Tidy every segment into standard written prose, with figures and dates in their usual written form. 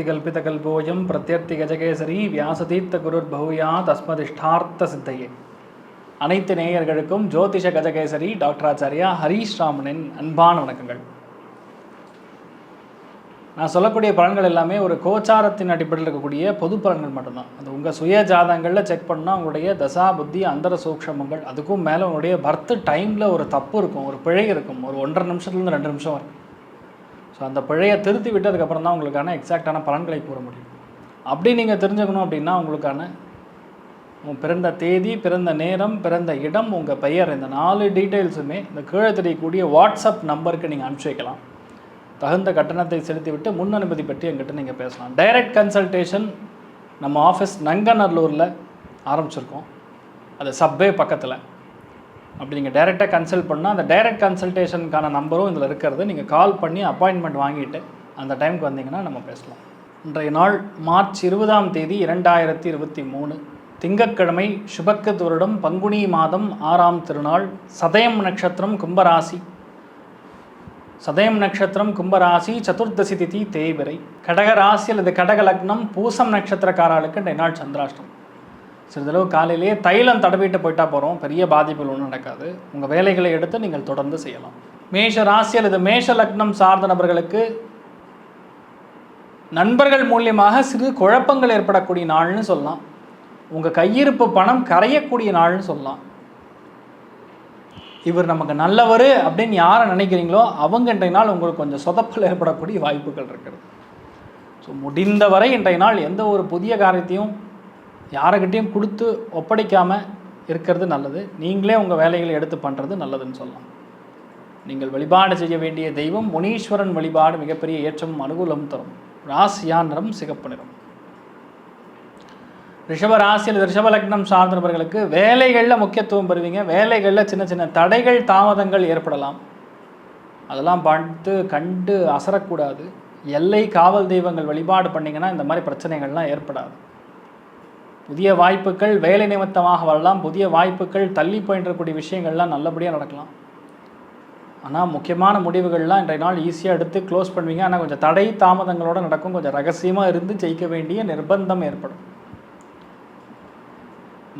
கல்பிதகல்போயம் பிரத்யர்த்தி கஜகேசரி வியாசதீர்த்த குருர் பௌயாத் அஸ்மதிஷ்டார்த்த சித்தையே. அனைத்து நேயர்களுக்கும் ஜோதிஷ கஜகேசரி டாக்டர் ஆச்சாரியா ஹரீஷ் ராமனின் அன்பான வணக்கங்கள். நான் சொல்லக்கூடிய பலன்கள் எல்லாமே ஒரு கோச்சாரத்தின் அடிப்படையில் இருக்கக்கூடிய பொது பலன்கள் மட்டும்தான். அது உங்கள் சுய ஜாதகங்களில் செக் பண்ணால் உங்களுடைய தசா புத்தி அந்தர சூக்ஷமங்கள், அதுக்கும் மேலே உங்களுடைய பர்த் டைமில் ஒரு தப்பு இருக்கும், ஒரு பிழை இருக்கும், ஒரு 1.5 நிமிஷத்துலேருந்து 2 நிமிஷம் வரைக்கும். ஸோ அந்த பிழையை திருத்தி விட்டதுக்கப்புறம் தான் உங்களுக்கான எக்ஸாக்டான பலன்களை கூற முடியும். அப்படி நீங்கள் தெரிஞ்சுக்கணும் அப்படின்னா உங்களுக்கான பிறந்த தேதி, பிறந்த நேரம், பிறந்த இடம், உங்கள் பெயர், இந்த 4 டீட்டெயில்ஸுமே இந்த கீழே தெரியக்கூடிய வாட்ஸ்அப் நம்பருக்கு நீங்கள் அனுப்பிச்சி வைக்கலாம். தகுந்த கட்டணத்தை செலுத்திவிட்டு முன் அனுமதி பற்றி எங்கிட்ட நீங்கள் பேசலாம். டைரக்ட் கன்சல்டேஷன் நம்ம ஆஃபீஸ் நங்கநல்லூரில் ஆரம்பிச்சிருக்கோம், அது சப்வே பக்கத்தில். அப்படி நீங்கள் டைரெக்டாக கன்சல்ட் பண்ணால் அந்த டைரக்ட் கன்சல்டேஷனுக்கான நம்பரும் இதில் இருக்கிறது. நீங்கள் கால் பண்ணி அப்பாயின்மெண்ட் வாங்கிட்டு அந்த டைமுக்கு வந்தீங்கன்னா நம்ம பேசலாம். இன்றைய நாள் மார்ச் 20ஆம் தேதி 2023 திங்கட்கிழமை, சுபக்கிருத் வருடம் பங்குனி மாதம் 6ஆம் திருநாள், சதயம் நட்சத்திரம் கும்பராசி. சதயம் நட்சத்திரம் கும்பராசி, சதுர்தசி திதி தேய்பிறை. கடகராசி அல்லது கடக லக்னம் பூசம் நட்சத்திரக்காரர்களுக்கு இன்றைய நாள் சந்திராஷ்டம். சிறிதளவு காலையிலேயே தைலம் தடவிட்டு போயிட்டா போகிறோம், பெரிய பாதிப்புகள் ஒன்றும் நடக்காது. உங்கள் வேலைகளை எடுத்து நீங்கள் தொடர்ந்து செய்யலாம். மேஷ ராசி அல்லது மேஷ லக்னம் சார்ந்த நபர்களுக்கு நண்பர்கள் மூலியமாக சிறு குழப்பங்கள் ஏற்படக்கூடிய நாள்னு சொல்லலாம். உங்கள் கையிருப்பு பணம் கரையக்கூடிய நாள்னு சொல்லலாம். இவர் நமக்கு நல்லவர் அப்படின்னு யாரை நினைக்கிறீங்களோ அவங்க இன்றைய நாள் உங்களுக்கு கொஞ்சம் சொதப்பல் ஏற்படக்கூடிய வாய்ப்புகள் இருக்கிறது. ஸோ முடிந்தவரை இன்றைய நாள் எந்த ஒரு புதிய காரியத்தையும் யாருக்கிட்டையும் கொடுத்து ஒப்படைக்காமல் இருக்கிறது நல்லது. நீங்களே உங்கள் வேலைகளை எடுத்து பண்ணுறது நல்லதுன்னு சொல்லலாம். நீங்கள் வழிபாடு செய்ய வேண்டிய தெய்வம் முனீஸ்வரன் வழிபாடு மிகப்பெரிய ஏற்றமும் அனுகூலம் தரும். ராசியா நிறம் சிகப்பு நிறம். ரிஷப ராசியில் ரிஷப லக்னம் சார்ந்தவர்களுக்கு வேலைகளில் முக்கியத்துவம் பெறுவீங்க. வேலைகளில் சின்ன சின்ன தடைகள் தாமதங்கள் ஏற்படலாம். அதெல்லாம் பார்த்து கண்டு அசரக்கூடாது. எல்லை காவல் தெய்வங்கள் வழிபாடு பண்ணிங்கன்னா இந்த மாதிரி பிரச்சனைகள்லாம் ஏற்படாது. புதிய வாய்ப்புகள் வேலை நிமித்தமாக வரலாம். புதிய வாய்ப்புகள் தள்ளி போயின்றக்கூடிய விஷயங்கள்லாம் நல்லபடியாக நடக்கலாம். ஆனால் முக்கியமான முடிவுகள்லாம் இன்றைய நாள் ஈஸியாக எடுத்து க்ளோஸ் பண்ணுவீங்க. ஆனால் கொஞ்சம் தடை தாமதங்களோடு நடக்கும். கொஞ்சம் ரகசியமாக இருந்து ஜெயிக்க வேண்டிய நிர்பந்தம் ஏற்படும்.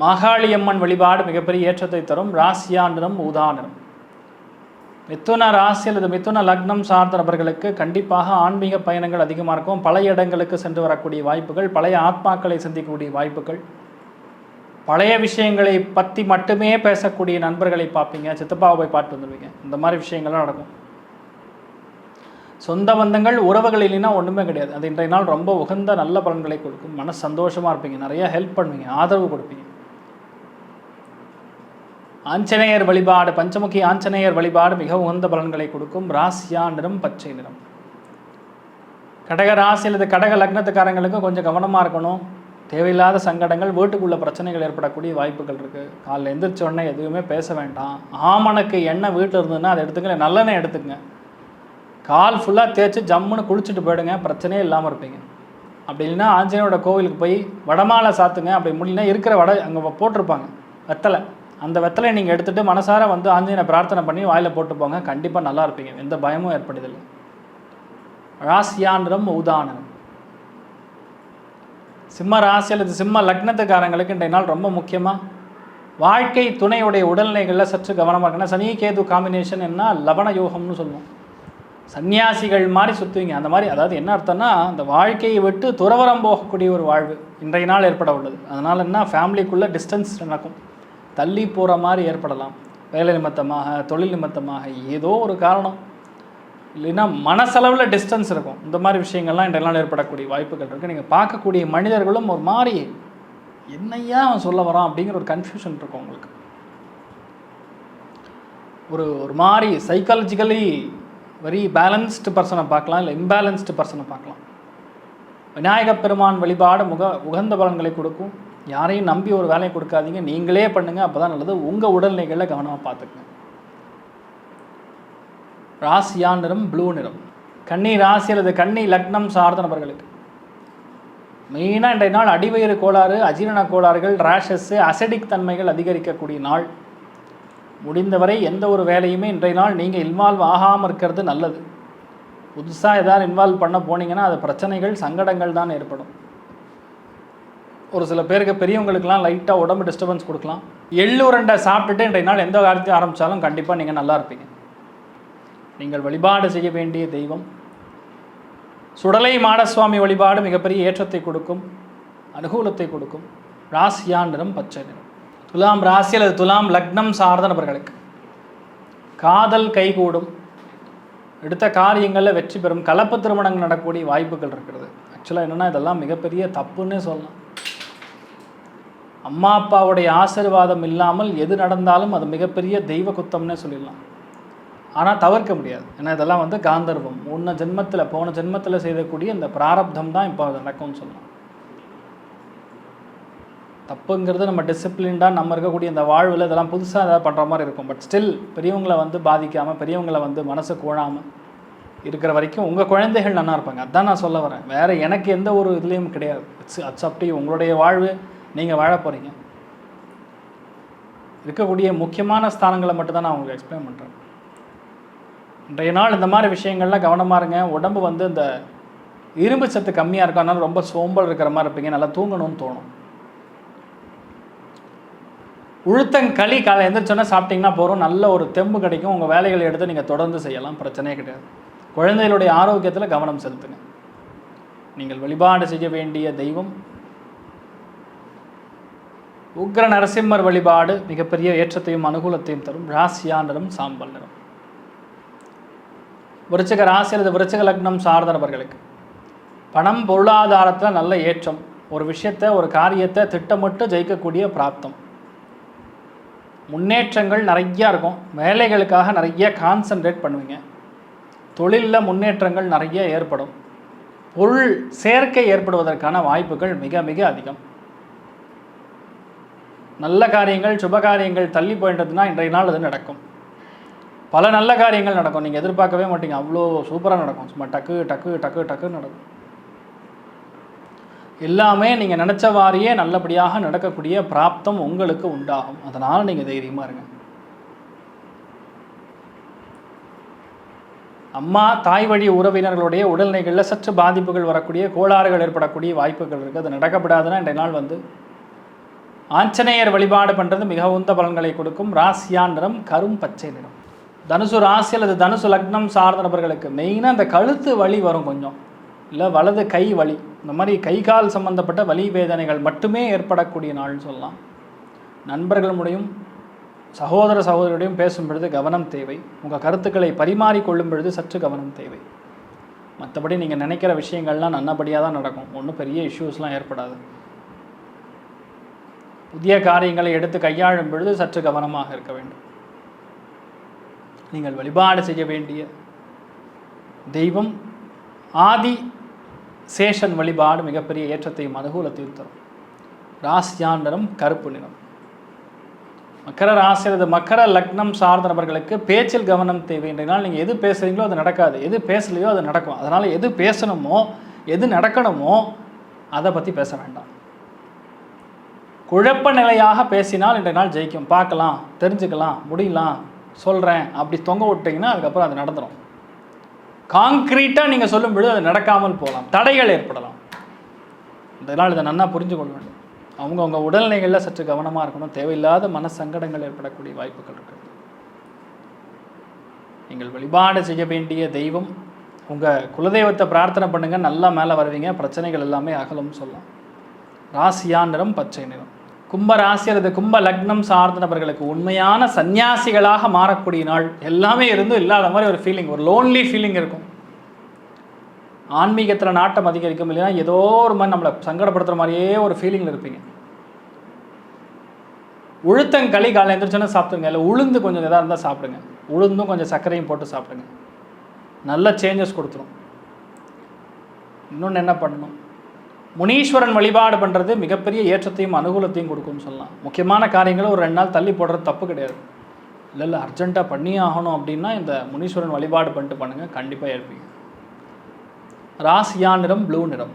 மாகாளியம்மன் வழிபாடு மிகப்பெரிய ஏற்றத்தை தரும். ராசியா நிறம் ஊதா நிறம். மிதுன ராசி அல்லது மிதுன லக்னம் சார்ந்த நபர்களுக்கு கண்டிப்பாக ஆன்மீக பயணங்கள் அதிகமாக இருக்கும். பழைய இடங்களுக்கு சென்று வரக்கூடிய வாய்ப்புகள், பழைய ஆத்மாக்களை சந்திக்கக்கூடிய வாய்ப்புகள், பழைய விஷயங்களை பற்றி மட்டுமே பேசக்கூடிய நண்பர்களை பார்ப்பீங்க. சித்தப்பாவை போய் பார்த்து வந்துடுவீங்க. இந்த மாதிரி விஷயங்கள்லாம் நடக்கும். சொந்த பந்தங்கள் உறவுகள் இல்லைன்னா ஒன்றுமே கிடையாது. அது இன்றைய நாள் ரொம்ப உகந்த நல்ல பலன்களை கொடுக்கும். மன சந்தோஷமாக இருப்பீங்க. நிறைய ஹெல்ப் பண்ணுவீங்க, ஆதரவு கொடுப்பீங்க. ஆஞ்சநேயர் வழிபாடு, பஞ்சமுகி ஆஞ்சநேயர் வழிபாடு மிக உகந்த பலன்களை கொடுக்கும். ராசியா நிறம் பச்சை நிறம். கடக ராசி அல்லது கடக லக்னத்துக்காரங்களுக்கு கொஞ்சம் கவனமாக இருக்கணும். தேவையில்லாத சங்கடங்கள், வீட்டுக்குள்ள பிரச்சனைகள் ஏற்படக்கூடிய வாய்ப்புகள் இருக்குது. காலையில் எந்திரிச்ச உடனே எதுவுமே பேச வேண்டாம். ஆமணக்கு எண்ணெய் வீட்டில் இருந்ததுன்னா அதை எடுத்துக்கங்க. நல்லெண்ணெய் எடுத்துக்கங்க. கால் ஃபுல்லாக தேய்ச்சி ஜம்முன்னு குளிச்சுட்டு போயிடுங்க. பிரச்சனையே இல்லாமல் இருப்பீங்க. அப்படி இல்லைன்னா ஆஞ்சநேயரோட கோவிலுக்கு போய் வடமாலை சாத்துங்க. அப்படி முடியலனா இருக்கிற வடை அங்கே போட்டிருப்பாங்க வெத்தலை, அந்த வெத்தலை நீங்கள் எடுத்துகிட்டு மனசார வந்து ஆஞ்சநேயரை பிரார்த்தனை பண்ணி வாயில் போட்டு போங்க. கண்டிப்பாக நல்லா இருப்பீங்க. எந்த பயமும் ஏற்படுதில்லை. ராசியா நிறம் ஊதா நிறம். சிம்ம ராசி அல்லது சிம்ம லக்னத்துக்காரங்களுக்கு இன்றைய நாள் ரொம்ப முக்கியமாக வாழ்க்கை துணையுடைய உடல்நிலைகளில் சற்று கவனமாக இருக்குன்னா, சனி கேது காம்பினேஷன் என்ன லவண யோகம்னு சொல்லுவோம். சன்னியாசிகள் மாதிரி சுற்றுவீங்க. அந்த மாதிரி, அதாவது என்ன அர்த்தம்னா அந்த வாழ்க்கையை விட்டு துறவரம் போகக்கூடிய ஒரு வாழ்வு இன்றைய நாள் ஏற்பட உள்ளது. அதனால் என்ன, ஃபேமிலிக்குள்ளே டிஸ்டன்ஸ் நடக்கும், தள்ளி போகிற மாதிரி ஏற்படலாம். வேலை நிமித்தமாக, தொழில் நிமித்தமாக, ஏதோ ஒரு காரணம், இல்லைன்னா மனசளவில் டிஸ்டன்ஸ் இருக்கும். இந்த மாதிரி விஷயங்கள்லாம் இன்றைய நாள் ஏற்படக்கூடிய வாய்ப்புகள் இருக்குது. நீங்கள் பார்க்கக்கூடிய மனிதர்களும் ஒரு மாதிரி என்னையா அவன் சொல்ல வரான் அப்படிங்கிற ஒரு கன்ஃபியூஷன் இருக்கும் உங்களுக்கு. ஒரு மாதிரி சைக்காலஜிக்கலி வெரி பேலன்ஸ்டு பர்சனை பார்க்கலாம், இல்லை இம்பேலன்ஸ்டு பர்சனை பார்க்கலாம். விநாயகப் பெருமான் வழிபாடு உகந்த பலன்களை கொடுக்கும். யாரையும் நம்பி ஒரு வேலையை கொடுக்காதீங்க, நீங்களே பண்ணுங்கள். அப்போ தான் நல்லது. உங்கள் உடல்நிலைகளில் கவனமாக பார்த்துக்குங்க. ராசியா நிறம் ப்ளூ நிறம். கன்னி ராசி அல்லது கன்னி லக்னம் சார்ந்த நபர்களுக்கு மெயினாக இன்றைய நாள் அடிவயிறு கோளாறு, அஜீரண கோளாறுகள், ரேஷஸ்ஸு, அசிடிக் தன்மைகள் அதிகரிக்கக்கூடிய நாள். முடிந்தவரை எந்த ஒரு வேலையுமே இன்றைய நாள் நீங்கள் இன்வால்வ் ஆகாமல் இருக்கிறது நல்லது. புதுசாக எதாவது இன்வால்வ் பண்ண போனீங்கன்னா அது பிரச்சனைகள் சங்கடங்கள் தான் ஏற்படும். ஒரு சில பேருக்கு பெரியவங்களுக்கெல்லாம் லைட்டாக உடம்பு டிஸ்டர்பன்ஸ் கொடுக்கலாம். எள்ளுருண்டை சாப்பிட்டுட்டு இன்றைய நாள் எந்த காரியத்தை ஆரம்பித்தாலும் கண்டிப்பாக நீங்கள் நல்லா இருப்பீங்க. நீங்கள் வழிபாடு செய்ய வேண்டிய தெய்வம் சுடலை மாடசுவாமி வழிபாடு மிகப்பெரிய ஏற்றத்தை கொடுக்கும், அனுகூலத்தை கொடுக்கும். ராசியா நிறம் பச்சை நிறம். துலாம் ராசி அல்லது துலாம் லக்னம் சார்ந்த நபர்களுக்கு காதல் கைகூடும், எடுத்த காரியங்களில் வெற்றி பெறும், கலப்பு திருமணங்கள் நடக்கக்கூடிய வாய்ப்புகள் இருக்கிறது. ஆக்சுவலாக என்னென்னா இதெல்லாம் மிகப்பெரிய தப்புன்னே சொல்லலாம். அம்மா அப்பாவுடைய ஆசீர்வாதம் இல்லாமல் எது நடந்தாலும் அது மிகப்பெரிய தெய்வ குத்தம்னே சொல்லிடலாம். ஆனால் தவிர்க்க முடியாது. ஏன்னா இதெல்லாம் காந்தர்வம், போன ஜென்மத்தில் செய்யக்கூடிய இந்த பிராரப்தம் தான் இப்போ நடக்கும்னு சொல்லலாம். தப்புங்கிறது நம்ம டிசிப்ளின்டாக நம்ம இருக்கக்கூடிய இந்த வாழ்வில் இதெல்லாம் புதுசாக ஏதாவது பண்ணுற மாதிரி இருக்கும். பட் ஸ்டில் பெரியவங்களை பாதிக்காமல், பெரியவங்களை மனசு கூழாமல் இருக்கிற வரைக்கும் உங்கள் குழந்தைகள் நல்லா இருப்பாங்க. அதுதான் நான் சொல்ல வரேன். வேறு எனக்கு எந்த ஒரு இதுலேயும் கிடையாது. It's up to you. உங்களுடைய வாழ்வு நீங்கள் வாழ போகிறீங்க. இருக்கக்கூடிய முக்கியமான ஸ்தானங்களை மட்டும்தான் நான் உங்களுக்கு எக்ஸ்பிளைன் பண்ணுறேன். இன்றைய நாள் இந்த மாதிரி விஷயங்கள்லாம் கவனமாக இருங்க. உடம்பு இந்த இரும்பு சத்து கம்மியாக இருக்கும், அதனால ரொம்ப சோம்பல் இருக்கிற மாதிரி இருப்பீங்க. நல்லா தூங்கணும்னு தோணும். உளுத்தங்களி காலை எந்திரிச்சோன்னா சாப்பிட்டிங்கன்னா போகிறோம், நல்ல ஒரு தெம்பு கிடைக்கும். உங்கள் வேலைகளை எடுத்து நீங்கள் தொடர்ந்து செய்யலாம், பிரச்சனையே கிடையாது. குழந்தைகளுடைய ஆரோக்கியத்தில் கவனம் செலுத்துங்க. நீங்கள் வழிபாடு செய்ய வேண்டிய தெய்வம் உக்ர நரசிம்மர் வழிபாடு மிகப்பெரிய ஏற்றத்தையும் அனுகூலத்தையும் தரும். ராசியா நிறம் சாம்பல் நிறம். விருச்சிக ராசி அல்லது விருச்சிக லக்னம் சார்ந்த நபர்களுக்கு பணம் பொருளாதாரத்தில் நல்ல ஏற்றம். ஒரு விஷயத்தை, ஒரு காரியத்தை திட்டமிட்டு ஜெயிக்கக்கூடிய பிராப்தம். முன்னேற்றங்கள் நிறையா இருக்கும். வேலைகளுக்காக நிறைய கான்சன்ட்ரேட் பண்ணுவீங்க. தொழிலில் முன்னேற்றங்கள் நிறைய ஏற்படும். பொருள் சேர்க்கை ஏற்படுவதற்கான வாய்ப்புகள் மிக மிக அதிகம். நல்ல காரியங்கள், சுப காரியங்கள் தள்ளி போயிட்டதுன்னா இன்றைய நாள் அது நடக்கும். பல நல்ல காரியங்கள் நடக்கும். நீங்கள் எதிர்பார்க்கவே மாட்டீங்க, அவ்வளோ சூப்பராக நடக்கும். சும்மா டக்கு டக்கு டக்கு டக்குன்னு நடக்கும். எல்லாமே நீங்கள் நினச்ச வாரியே நல்லபடியாக நடக்கக்கூடிய பிராப்தம் உங்களுக்கு உண்டாகும். அதனால் நீங்கள் தைரியமாக இருங்க. அம்மா தாய் வழி உறவினர்களுடைய உடல்நிலைகளில் சற்று பாதிப்புகள் வரக்கூடிய, கோளாறுகள் ஏற்படக்கூடிய வாய்ப்புகள் இருக்குது. அது நடக்கப்படாதுன்னா இன்றைய நாள் ஆஞ்சநேயர் வழிபாடு பண்ணுறது மிக உந்த பலன்களை கொடுக்கும். ராசியா நிறம் கரும் பச்சை நிறம். தனுசு ராசி அல்லது தனுசு லக்னம் சார்ந்த நபர்களுக்கு மெயினாக இந்த கழுத்து வலி வரும் கொஞ்சம், இல்லை வலது கை வலி, இந்த மாதிரி கை கால் சம்பந்தப்பட்ட வலி வேதனைகள் மட்டுமே ஏற்படக்கூடிய நாள்னு சொல்லலாம். நண்பர்கள் மூலியம், சகோதர சகோதரியுடையும் பேசும் பொழுது கவனம் தேவை. உங்கள் கருத்துக்களை பரிமாறிக்கொள்ளும் பொழுது சற்று கவனம் தேவை. மற்றபடி நீங்கள் நினைக்கிற விஷயங்கள்லாம் நல்லபடியாக தான் நடக்கும். ஒன்றும் பெரிய இஷ்யூஸ்லாம் ஏற்படாது. புதிய காரியங்களை எடுத்து கையாளும் பொழுது சற்று கவனமாக இருக்க வேண்டும். நீங்கள் வழிபாடு செய்ய வேண்டிய தெய்வம் ஆதி சேஷன் வழிபாடு மிகப்பெரிய ஏற்றத்தையும் அனுகூலத்தையும் தரும். ராசியா நிறம் கருப்பு நிறம். மக்கர ராசி அல்லது மக்கர லக்னம் சார்ந்த நபர்களுக்கு பேச்சில் கவனம் தேவை. என்றால் நீங்கள் எது பேசுகிறீங்களோ அது நடக்காது, எது பேசலையோ அது நடக்கும். அதனால் எது பேசணுமோ, எது நடக்கணுமோ அதை பற்றி பேச வேண்டாம். குழப்ப நிலையாக பேசினால் இன்றைய நாள் ஜெயிக்கும். பார்க்கலாம், தெரிஞ்சுக்கலாம், முடியலாம், சொல்கிறேன் அப்படி தொங்க விட்டிங்கன்னா அதுக்கப்புறம் அது நடந்துடும். காங்க்ரீட்டாக நீங்கள் சொல்லும் பொழுது அது நடக்காமல் போகலாம், தடைகள் ஏற்படலாம். இந்த நாள் இதை நன்னா புரிஞ்சு கொள்ள வேண்டும். அவங்கவுங்க உடல்நிலைகளில் சற்று கவனமாக இருக்கணும். தேவையில்லாத மன சங்கடங்கள் ஏற்படக்கூடிய வாய்ப்புகள் இருக்குது. நீங்கள் வழிபாடு செய்ய வேண்டிய தெய்வம், உங்கள் குலதெய்வத்தை பிரார்த்தனை பண்ணுங்கள், நல்லா மேலே வருவீங்க, பிரச்சனைகள் எல்லாமே அகலும் சொல்லலாம். ராசியா நிறம் பச்சை நிறம். கும்ப ராசி அல்லது கும்ப லக்னம் சார்ந்த நபர்களுக்கு உண்மையான சன்னியாசிகளாக மாறக்கூடிய நாள். எல்லாமே இருந்தும் இல்லாத மாதிரி ஒரு ஃபீலிங், ஒரு லோன்லி ஃபீலிங் இருக்கும். ஆன்மீகத்தில் நாட்டம் அதிகரிக்கும். இல்லைன்னா ஏதோ ஒரு மாதிரி நம்மளை சங்கடப்படுத்துகிற மாதிரியே ஒரு ஃபீலிங்கில் இருப்பீங்க. உளுத்தங்களி காலை எந்திரிச்சோன்னா சாப்பிடுங்க. இல்லை உளுந்து கொஞ்சம் எதாக இருந்தால் சாப்பிடுங்க. உளுந்தும் கொஞ்சம் சர்க்கரையும் போட்டு சாப்பிடுங்க. நல்ல சேஞ்சஸ் கொடுத்துரும். இன்னொன்று என்ன பண்ணணும், முனீஸ்வரன் வழிபாடு பண்ணுறது மிகப்பெரிய ஏற்றத்தையும் அனுகூலத்தையும் கொடுக்கும்னு சொல்லலாம். முக்கியமான காரியங்களை ஒரு 2 நாள் தள்ளி போடுறது தப்பு கிடையாது. இல்லை அர்ஜென்ட்டாக பண்ணியே ஆகணும் அப்படின்னா இந்த முனீஸ்வரன் வழிபாடு பண்ணிட்டு பண்ணுங்கள், கண்டிப்பாக ஏற்பீங்க. ராசியா நிறம் ப்ளூ நிறம்.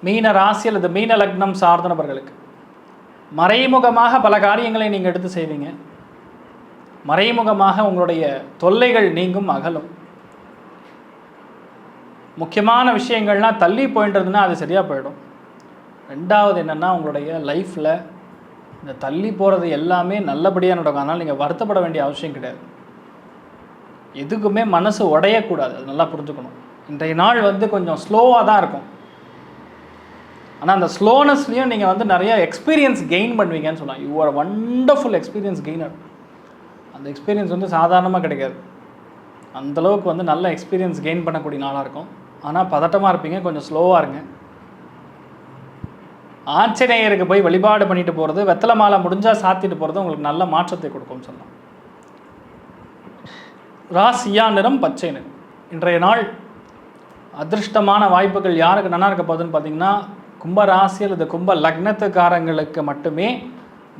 மீன ராசி அல்லது மீன லக்னம் சார்ந்த நபர்களுக்கு மறைமுகமாக பல காரியங்களை நீங்கள் எடுத்து செய்வீங்க. மறைமுகமாக உங்களுடைய தொல்லைகள் நீங்கும், அகலும். முக்கியமான விஷயங்கள்லாம் தள்ளி போயின்றதுன்னா அது சரியாக போயிடும். ரெண்டாவது என்னென்னா, உங்களுடைய லைஃப்பில் இந்த தள்ளி போகிறது எல்லாமே நல்லபடியாக நடக்கும். அதனால் நீங்கள் வருத்தப்பட வேண்டிய அவசியம் கிடையாது. எதுக்குமே மனசு உடையக்கூடாது, அது நல்லா புரிஞ்சுக்கணும். இன்றைய நாள் கொஞ்சம் ஸ்லோவாக தான் இருக்கும். ஆனால் அந்த ஸ்லோனஸ்லேயும் நீங்கள் நிறைய எக்ஸ்பீரியன்ஸ் கெயின் பண்ணுவீங்கன்னு சொல்லலாம். You are wonderful experience gainer. அந்த எக்ஸ்பீரியன்ஸ் சாதாரணமாக கிடைக்காது. அந்தளவுக்கு நல்ல எக்ஸ்பீரியன்ஸ் கெயின் பண்ணக்கூடிய நாளாக இருக்கும். ஆனால் பதட்டமாக இருப்பீங்க, கொஞ்சம் ஸ்லோவாக இருங்க. ஆஞ்சநேயருக்கு போய் வழிபாடு பண்ணிட்டு போகிறது, வெத்தலை மாலை முடிஞ்சால் சாத்திட்டு போகிறது உங்களுக்கு நல்ல மாற்றத்தை கொடுக்கும்னு சொல்லலாம். ராசியா நிறம் பச்சை நிறம். இன்றைய நாள் அதிர்ஷ்டமான வாய்ப்புகள் யாருக்கு நல்லா இருக்க போகுதுன்னு பார்த்தீங்கன்னா, கும்ப ராசி அல்லது கும்ப லக்னத்துக்காரங்களுக்கு மட்டுமே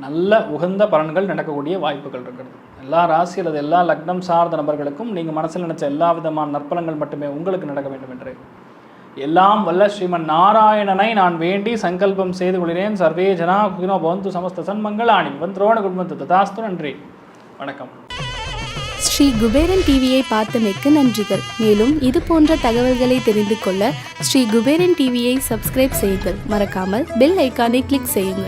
நல்ல உகந்த பலன்கள் நடக்கக்கூடிய வாய்ப்புகள் இருக்கிறது. எல்லா ராசி அல்லது எல்லா லக்னம் சார்ந்த நபர்களுக்கும் நீங்கள் மனசில் நினைச்ச எல்லா விதமான நற்பலன்கள் மட்டுமே உங்களுக்கு நடக்க வேண்டும் என்று எல்லாம் வல்ல ஸ்ரீமன் நாராயணனை நான் வேண்டி சங்கல்பம் செய்து கொள்கிறேன். சர்வே ஜனா சுகினோ பவந்து, சமஸ்த சன்மங்களாணி பவந்தோண குடும்பத்து ததாஸ்து. நன்றி, வணக்கம். ஸ்ரீ குபேரன் டிவியை பார்த்தமைக்கு நன்றிகள். மேலும் இது போன்ற தகவல்களை தெரிந்து கொள்ள ஸ்ரீ குபேரன் டிவியை சப்ஸ்கிரைப் செய்யுங்கள். மறக்காமல் பெல் ஐக்கானை கிளிக் செய்யுங்கள்.